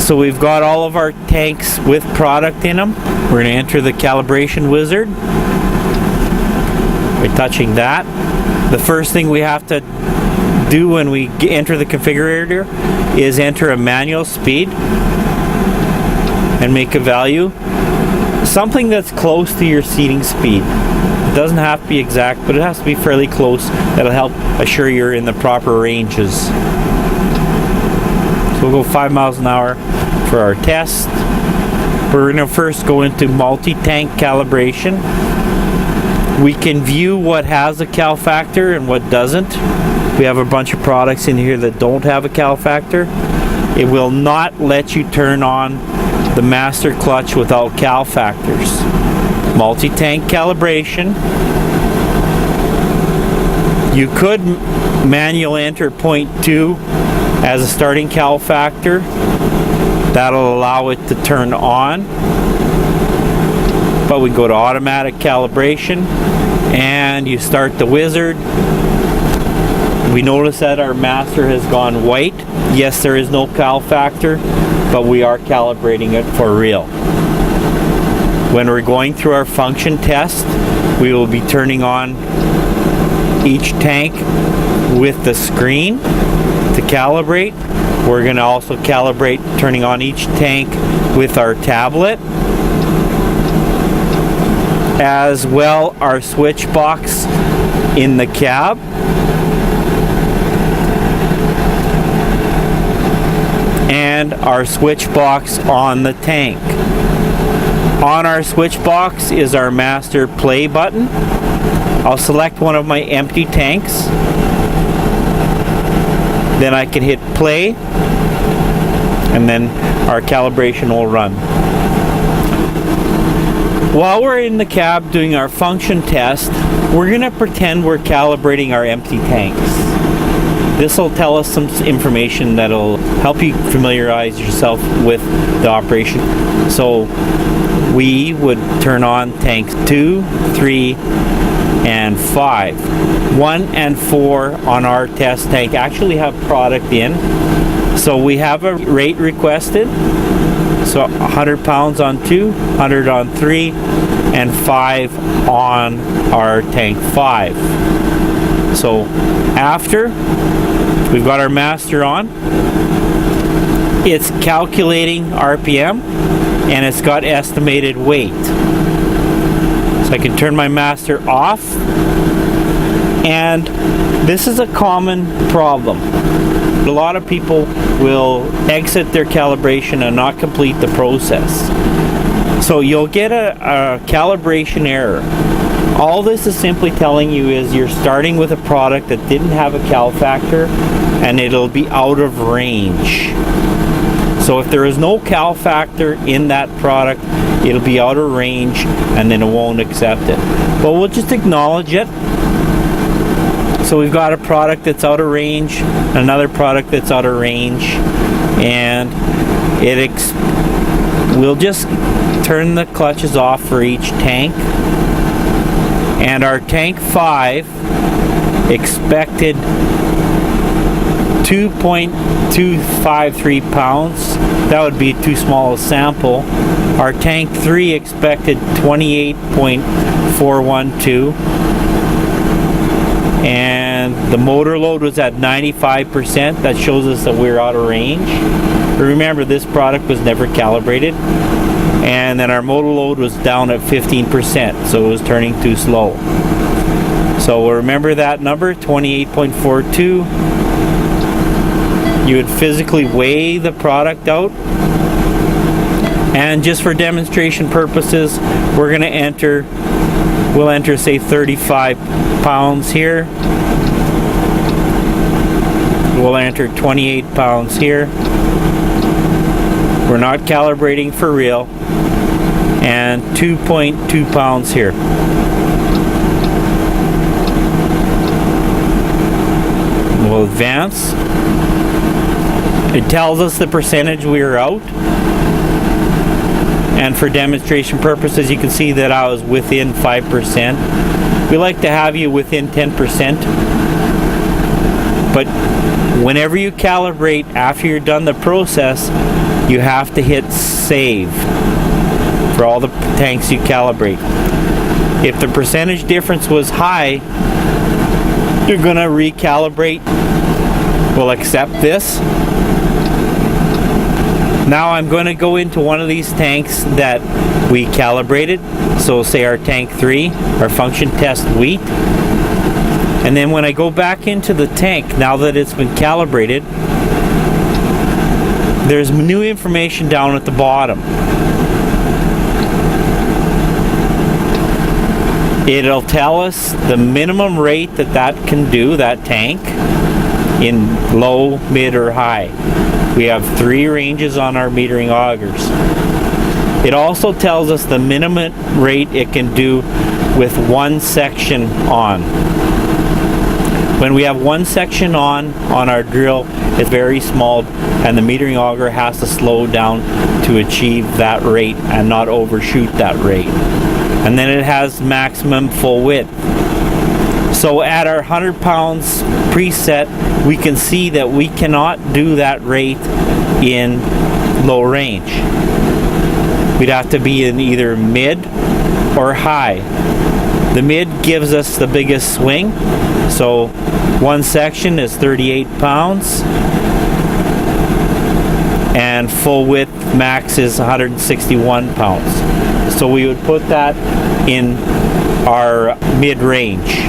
So we've got all of our tanks with product in them. We're going to enter the Calibration Wizard by touching that. The first thing we have to do when we enter the configurator is enter a manual speed and make a value. Something that's close to your seating speed. It doesn't have to be exact, but it has to be fairly close. That'll help assure you're in the proper ranges. So we'll go 5 miles an hour for our test. We're going to first go into MultiTank Calibration. We can view what has a cal factor and what doesn't. We have a bunch of products in here that don't have a cal factor. It will not let you turn on the master clutch without cal factors. MultiTank Calibration. You could manual enter 0.2 as a starting cal factor. That'll allow it to turn on. But we go to automatic calibration and you start the wizard. We notice that our master has gone white. Yes, there is no cal factor, but we are calibrating it for real. When we're going through our function test, we will be turning on each tank with the screen to calibrate. We're going to also calibrate turning on each tank with our tablet, as well our switch box in the cab, and our switch box on the tank. On our switch box is our master play button. I'll select one of my empty tanks. Then I can hit play, and then our calibration will run. While we're in the cab doing our function test, we're going to pretend we're calibrating our empty tanks. This will tell us some information that'll help you familiarize yourself with the operation. So we would turn on tanks 2, 3, and 5. 1 and 4 on our test tank actually have product in. So we have a rate requested. So 100 pounds on 2, 100 on 3, and 5 on our tank 5. So after we've got our master on, it's calculating RPM and it's got estimated weight. So I can turn my master off, and this is a common problem. A lot of people will exit their calibration and not complete the process. So you'll get a calibration error. All this is simply telling you is you're starting with a product that didn't have a cal factor and it'll be out of range. So if there is no cal factor in that product, it'll be out of range and then it won't accept it. But we'll just acknowledge it. So we've got a product that's out of range, another product that's out of range, and we'll just turn the clutches off for each tank. And our tank 5 expected 2.253 pounds. That would be too small a sample. Our tank 3 expected 28.412. And the motor load was at 95%. That shows us that we're out of range. Remember, this product was never calibrated. And then our motor load was down at 15%, so it was turning too slow. So we'll remember that number, 28.42. You would physically weigh the product out. And just for demonstration purposes, we're going to we'll enter say 35 pounds here. We'll enter 28 pounds here. We're not calibrating for real. And 2.2 pounds here. We'll advance. It tells us the percentage we are out. And for demonstration purposes, you can see that I was within 5%. We like to have you within 10%. But whenever you calibrate after you're done the process, you have to hit save for all the tanks you calibrate. If the percentage difference was high, you're gonna recalibrate. We'll accept this. Now I'm going to go into one of these tanks that we calibrated. So say our tank 3, our function test wheat. And then when I go back into the tank, now that it's been calibrated, there's new information down at the bottom. It'll tell us the minimum rate that can do, that tank, in low, mid, or high. We have 3 ranges on our metering augers. It also tells us the minimum rate it can do with one section on. When we have one section on our drill, it's very small, and the metering auger has to slow down to achieve that rate and not overshoot that rate. And then it has maximum full width. So at our 100 pounds preset, we can see that we cannot do that rate in low range. We'd have to be in either mid or high. The mid gives us the biggest swing. So one section is 38 pounds and full width max is 161 pounds. So we would put that in our mid range.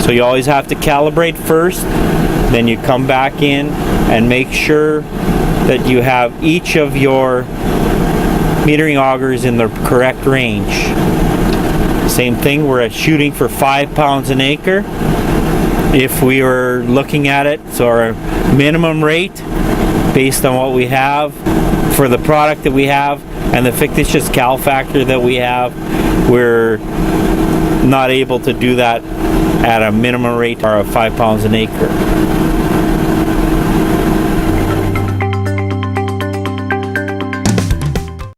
So you always have to calibrate first, then you come back in and make sure that you have each of your metering augers in the correct range. Same thing, we're shooting for 5 pounds an acre. If we were looking at it, so our minimum rate based on what we have for the product that we have and the fictitious cal factor that we have, we're not able to do that at a minimum rate of 5 pounds an acre.